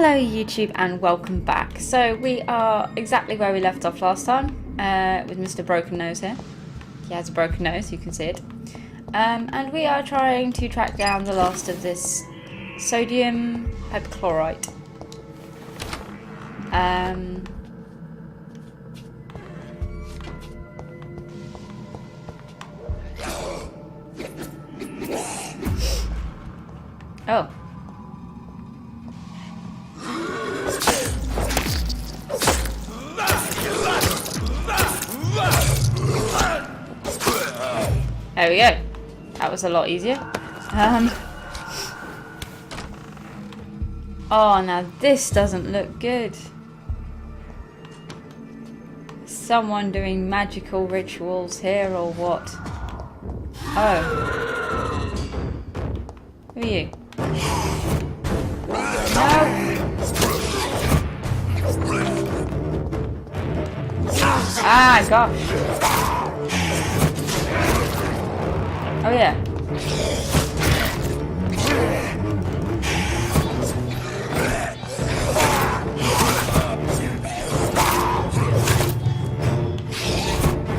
Hello YouTube and welcome back. So we are exactly where we left off last time with Mr. Broken Nose here. He has a broken nose, you can see it. And we are trying to track down the last of this sodium hypochlorite. Oh. There we go. That was a lot easier. Oh, now this doesn't look good. Someone doing magical rituals here or what? Oh. Who are you? No! Ah, gosh. Oh yeah.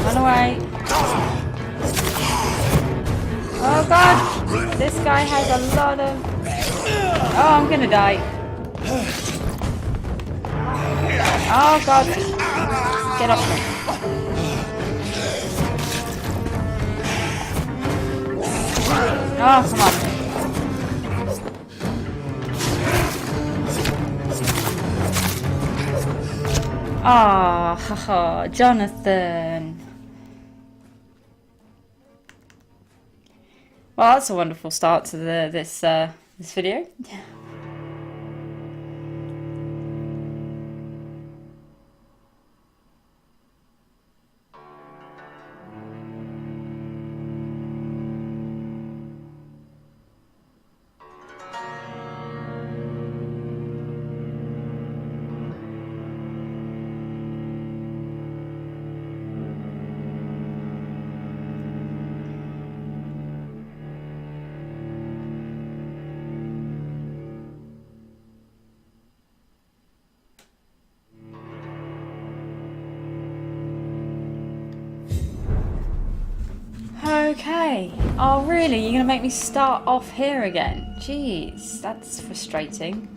Run away. Oh god! This guy has a lot of... Oh, I'm gonna die. Oh god. Get off me. Oh, come on. Ah, oh, haha, Jonathan. Well, that's a wonderful start to this video. Okay. Oh, really? You're going to make me start off here again? Jeez, that's frustrating.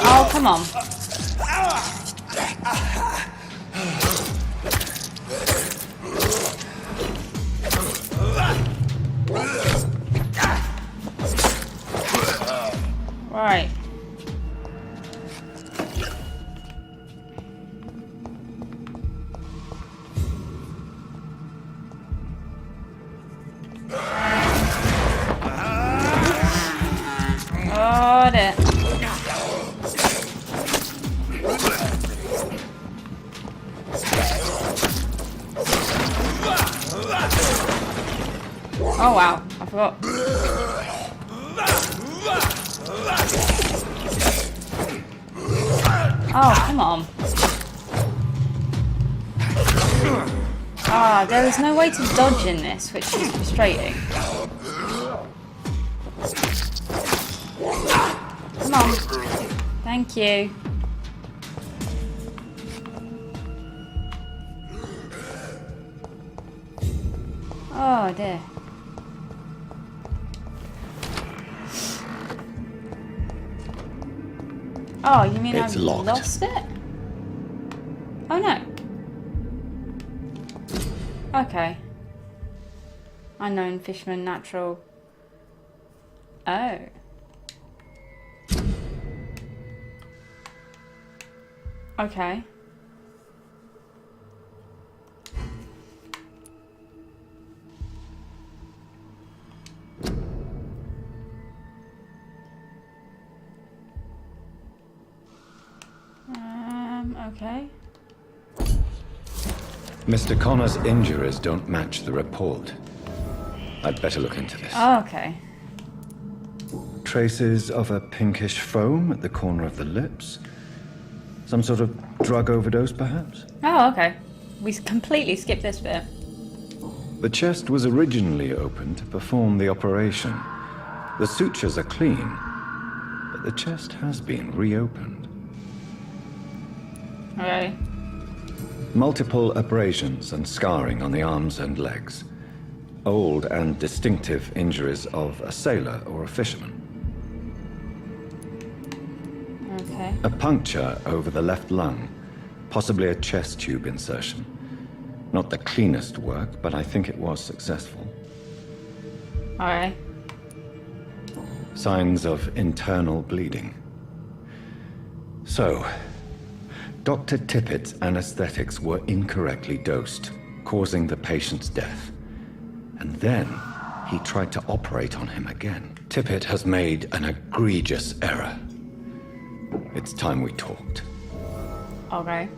Oh, come on. Right. Got it. Oh wow, I forgot. Oh, come on. Ah, there is no way to dodge in this, which is frustrating. Come on. Thank you. Oh dear. Oh, you mean I've lost it? Oh no. Okay. Unknown fisherman natural. Oh. Okay. Okay. Mr. Connor's injuries don't match the report. I'd better look into this. Oh, okay. traces of a pinkish foam at the corner of the lips. Some sort of drug overdose, perhaps? Oh, okay. We completely skipped this bit. The chest was originally opened to perform the operation. The sutures are clean, but the chest has been reopened. Okay. Multiple abrasions and scarring on the arms and legs. Old and distinctive injuries of a sailor or a fisherman. Okay. A puncture over the left lung, possibly a chest tube insertion. Not the cleanest work, but I think it was successful. Alright. Signs of internal bleeding. So, Dr. Tippett's anesthetics were incorrectly dosed, causing the patient's death. And then he tried to operate on him again. Tippett has made an egregious error. It's time we talked. Okay.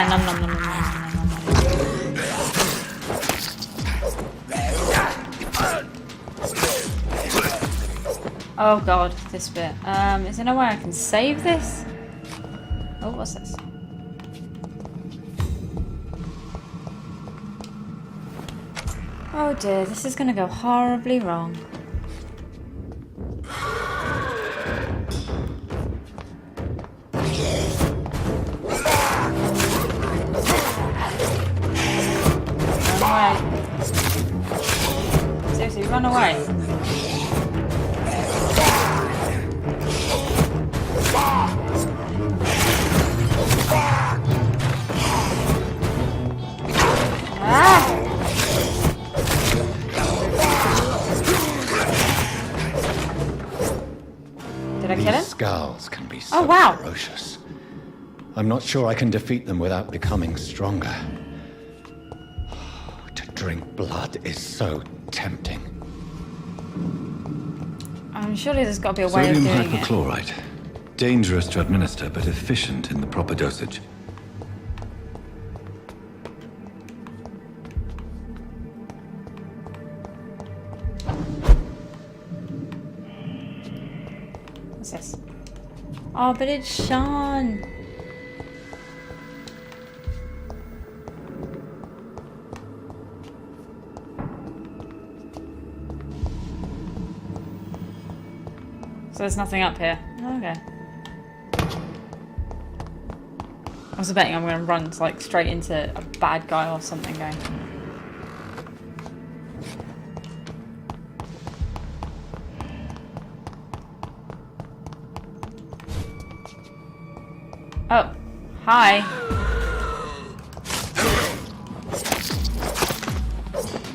Nom nom nom nom nom nom nom. Oh god, this bit. Is there no way I can save this? Oh, what's this? Oh dear, this is gonna go horribly wrong. Seriously, run away. Ah! Did I kill him? These scowls can be so Oh, wow. ferocious. I'm not sure I can defeat them without becoming stronger. To drink blood is so tempting. Surely there's got to be a way of Sodium doing it. hypochlorite. Dangerous to administer, but efficient in the proper dosage. What's this? Oh, but it's Sean. So there's nothing up here. Okay. I was betting I'm going to run like straight into a bad guy or something going. Oh, hi.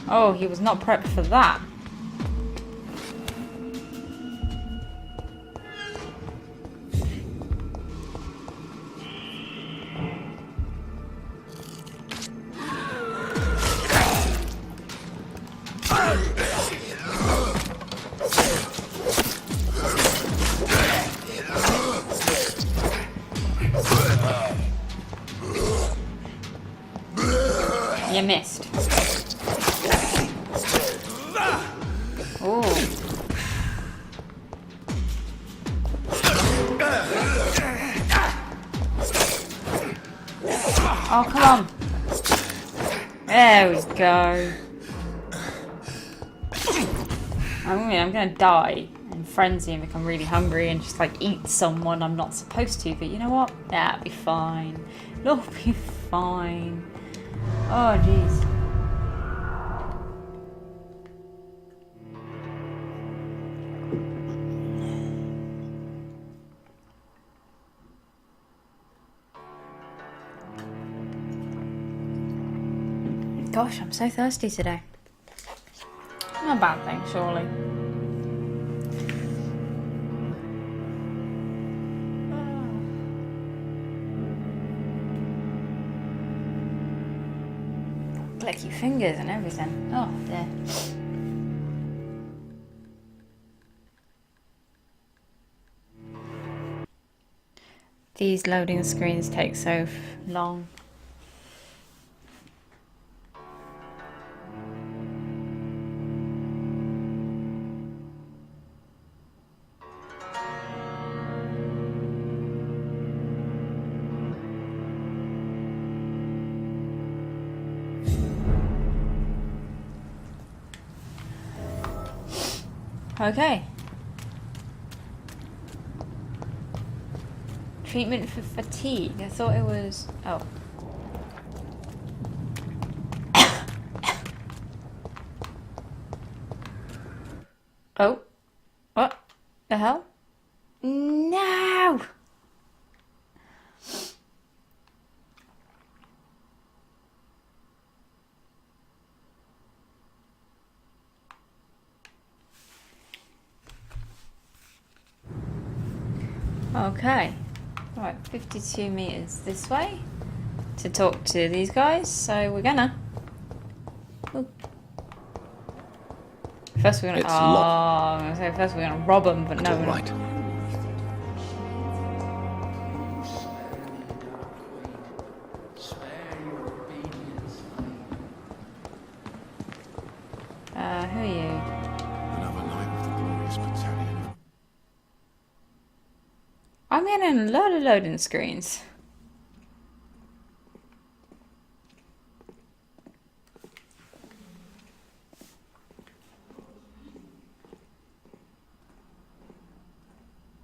Oh, he was not prepped for that. You missed. Oh. Oh, come on. There we go. I'm gonna die in frenzy and become really hungry and just like eat someone I'm not supposed to, but you know what? That'll be fine. It'll be fine. Oh, jeez. Gosh, I'm so thirsty today. Not a bad thing, surely. lick your fingers and everything. Oh dear. These loading screens take so long. Okay. Treatment for fatigue. I thought it was... Oh. Oh. What the hell? No! Okay. Right, 52 meters this way to talk to these guys, so we're gonna. Ooh. First we're gonna. It's I was locked. gonna say first we're gonna rob them, but no. All right. Who are you? Another night with the glorious battalion. I'm getting a lot of loading screens.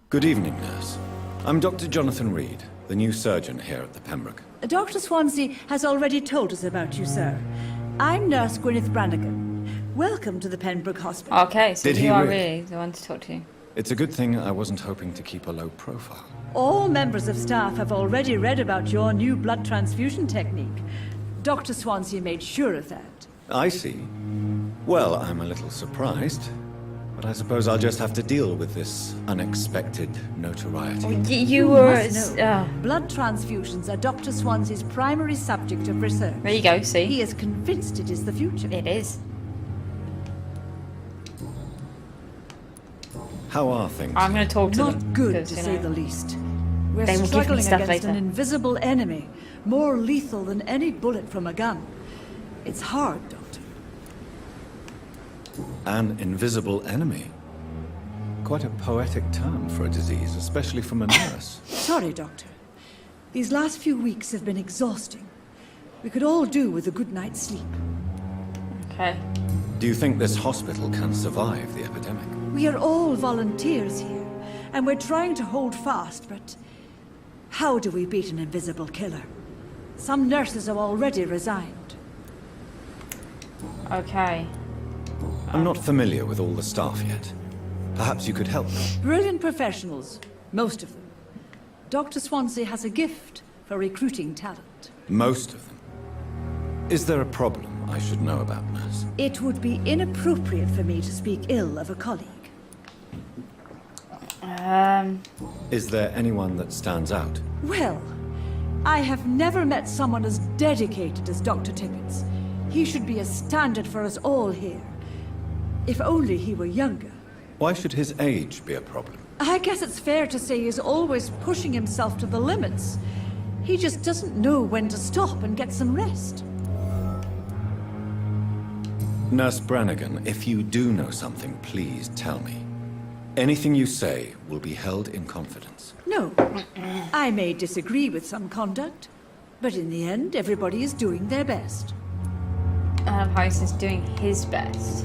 Good evening, nurse. I'm Dr. Jonathan Reid, the new surgeon here at the Pembroke. Dr. Swansea has already told us about you, sir. I'm Nurse Gwyneth Brannigan. Welcome to the Pembroke Hospital. Okay, so Did he you are really? really the one to talk to. It's a good thing I wasn't hoping to keep a low profile. All members of staff have already read about your new blood transfusion technique. Dr. Swansea made sure of that. I see. Well, I'm a little surprised, but I suppose I'll just have to deal with this unexpected notoriety. You were. must know, blood transfusions are Dr. Swansea's primary subject of research. There you go, see? He is convinced it is the future. It is. How are things? I'm going to talk to them. Not good, 'cause, to you say know, the least. We're They will give me struggling stuff against an later. invisible enemy, more lethal than any bullet from a gun. It's hard, Doctor. An invisible enemy? Quite a poetic term for a disease, especially from a nurse. Sorry, Doctor. These last few weeks have been exhausting. We could all do with a good night's sleep. Okay. Do you think this hospital can survive the epidemic? We are all volunteers here, and we're trying to hold fast, but how do we beat an invisible killer? Some nurses have already resigned. Okay. I'm not familiar with all the staff yet. Perhaps you could help me. Brilliant professionals, most of them. Dr. Swansea has a gift for recruiting talent. Most of them. Is there a problem I should know about, nurse? It would be inappropriate for me to speak ill of a colleague. Is there anyone that stands out? Well, I have never met someone as dedicated as Dr. Tippett's. He should be a standard for us all here. If only he were younger. Why should his age be a problem? I guess it's fair to say he's always pushing himself to the limits. He just doesn't know when to stop and get some rest. Nurse Brannigan, if you do know something, please tell me. Anything you say will be held in confidence. No, I may disagree with some conduct, but in the end, everybody is doing their best. I love how he's just doing his best.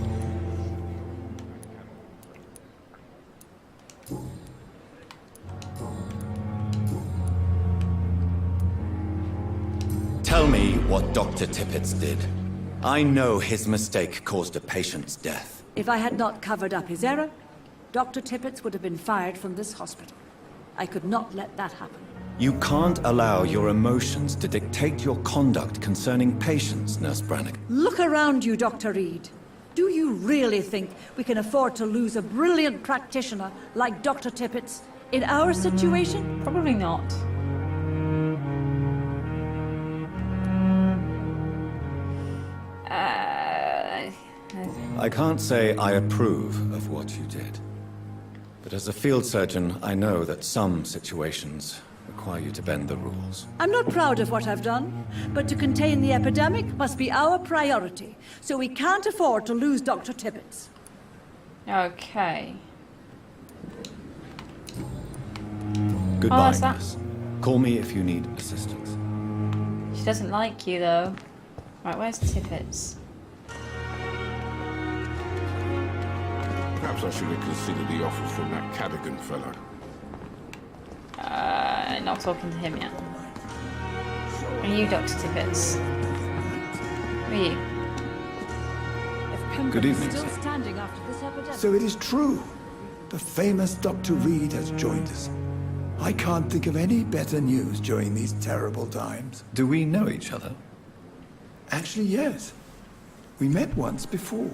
Tell me what Dr. Tippett did. I know his mistake caused a patient's death. If I had not covered up his error, Dr. Tippett would have been fired from this hospital. I could not let that happen. You can't allow your emotions to dictate your conduct concerning patients, Nurse Brannigan. Look around you, Dr. Reid. Do you really think we can afford to lose a brilliant practitioner like Dr. Tippett's in our situation? Probably not. I can't say I approve of what you did. But as a field surgeon, I know that some situations require you to bend the rules. I'm not proud of what I've done, but to contain the epidemic must be our priority, so we can't afford to lose Dr. Tippett. Okay. Goodbye, that's that. nurse. Call me if you need assistance. She doesn't like you, though. Right, where's Tippett's? Perhaps I should have considered the offer from that Cadigan fellow. Not talking to him yet. Are you Dr. Tippett's? Who are you? Good evening, Still sir. standing after this epidemic. So it is true. The famous Dr. Reid has joined us. I can't think of any better news during these terrible times. Do we know each other? Actually, yes. We met once before,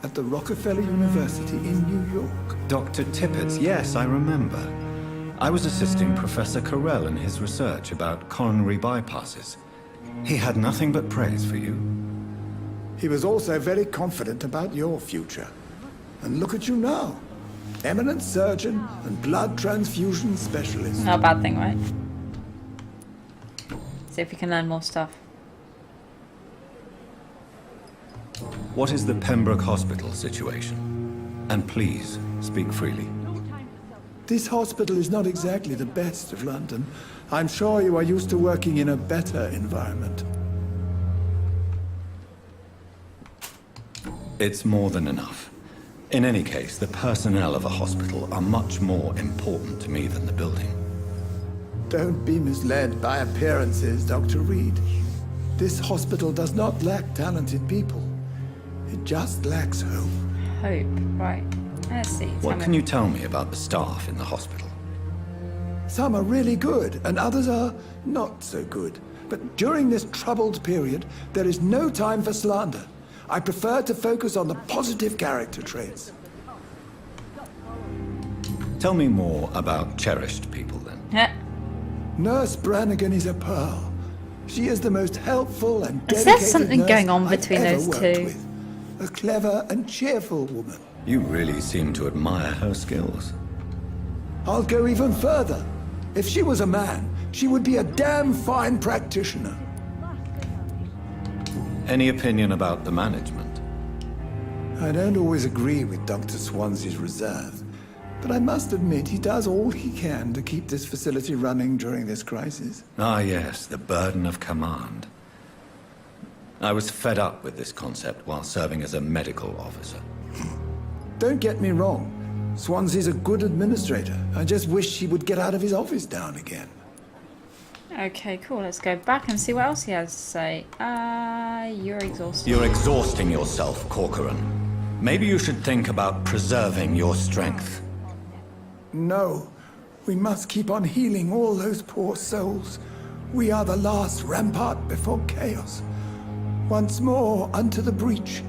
at the Rockefeller University in New York. Dr. Tippett, yes, I remember. I was assisting Professor Carell in his research about coronary bypasses. He had nothing but praise for you. He was also very confident about your future. And look at you now. Eminent surgeon and blood transfusion specialist. Not a bad thing, right? See if we can learn more stuff. What is the Pembroke Hospital situation? And please, speak freely. This hospital is not exactly the best of London. I'm sure you are used to working in a better environment. It's more than enough. In any case, the personnel of a hospital are much more important to me than the building. Don't be misled by appearances, Dr. Reid. This hospital does not lack talented people. It just lacks hope. Hope, right. Let's see. What can you tell me about the staff in the hospital? Some are really good, and others are not so good. But during this troubled period, there is no time for slander. I prefer to focus on the positive character traits. Tell me more about cherished people, then. Yeah. Nurse Brannigan is a pearl. She is the most helpful and Is dedicated there something nurse going on I've between ever those worked two? with. A clever and cheerful woman. You really seem to admire her skills. I'll go even further. If she was a man, she would be a damn fine practitioner. Any opinion about the management? I don't always agree with Dr. Swansea's reserve, but I must admit he does all he can to keep this facility running during this crisis. Ah, yes, the burden of command. I was fed up with this concept while serving as a medical officer. Don't get me wrong. Swansea's a good administrator. I just wish he would get out of his office down again. Okay, cool. Let's go back and see what else he has to say. You're exhausted. You're exhausting yourself, Corcoran. Maybe you should think about preserving your strength. No, we must keep on healing all those poor souls. We are the last rampart before chaos. Once more unto the breach.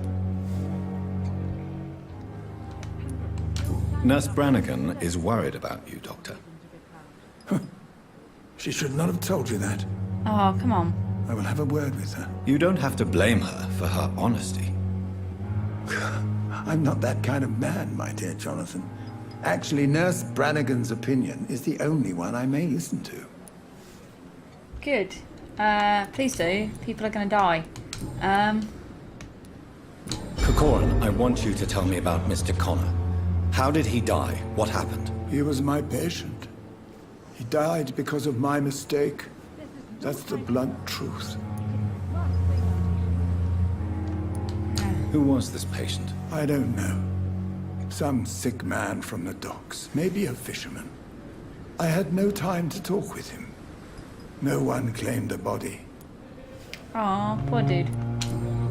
Nurse Brannigan is worried about you, Doctor. She should not have told you that. Oh, come on. I will have a word with her. You don't have to blame her for her honesty. I'm not that kind of man, my dear Jonathan. Actually, Nurse Brannigan's opinion is the only one I may listen to. Good. Please do. People are going to die. Corcoran, I want you to tell me about Mr. Connor. How did he die? What happened? He was my patient. He died because of my mistake. That's the blunt truth. Who was this patient? I don't know. Some sick man from the docks, maybe a fisherman. I had no time to talk with him. No one claimed a body. Oh, poor dude.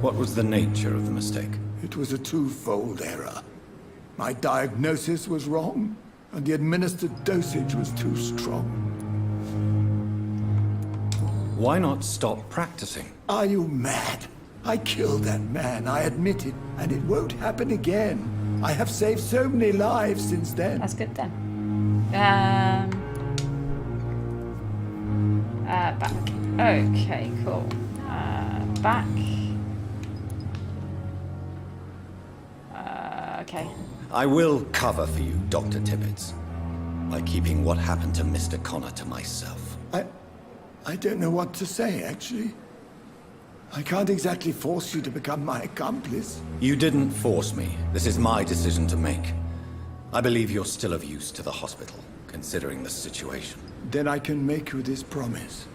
What was the nature of the mistake? It was a twofold error. My diagnosis was wrong, and the administered dosage was too strong. Why not stop practicing? Are you mad? I killed that man, I admit it, and it won't happen again. I have saved so many lives since then. That's good then. Back. Okay, cool. Back. I will cover for you, Dr. Tippett, by keeping what happened to Mr. Connor to myself. I don't know what to say, actually. I can't exactly force you to become my accomplice. You didn't force me. This is my decision to make. I believe you're still of use to the hospital, considering the situation. Then I can make you this promise.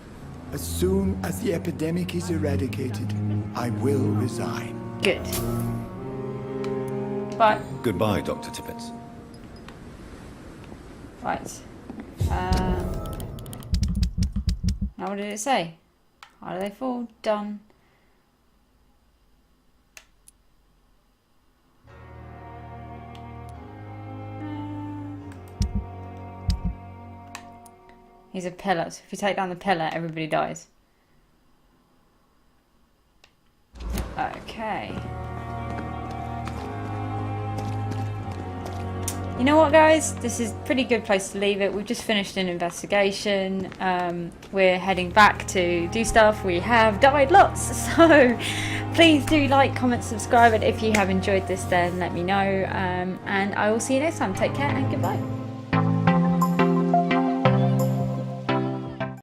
As soon as the epidemic is eradicated, I will resign. Good. Bye. Goodbye, Dr. Tippett. Right. Now what did it say? How do they fall? Done. He's a pillar, so if you take down the pillar, everybody dies. Okay. You know what, guys? This is a pretty good place to leave it. We've just finished an investigation. We're heading back to do stuff. We have died lots, so please do like, comment, subscribe, and if you have enjoyed this, then let me know. And I will see you next time. Take care and goodbye.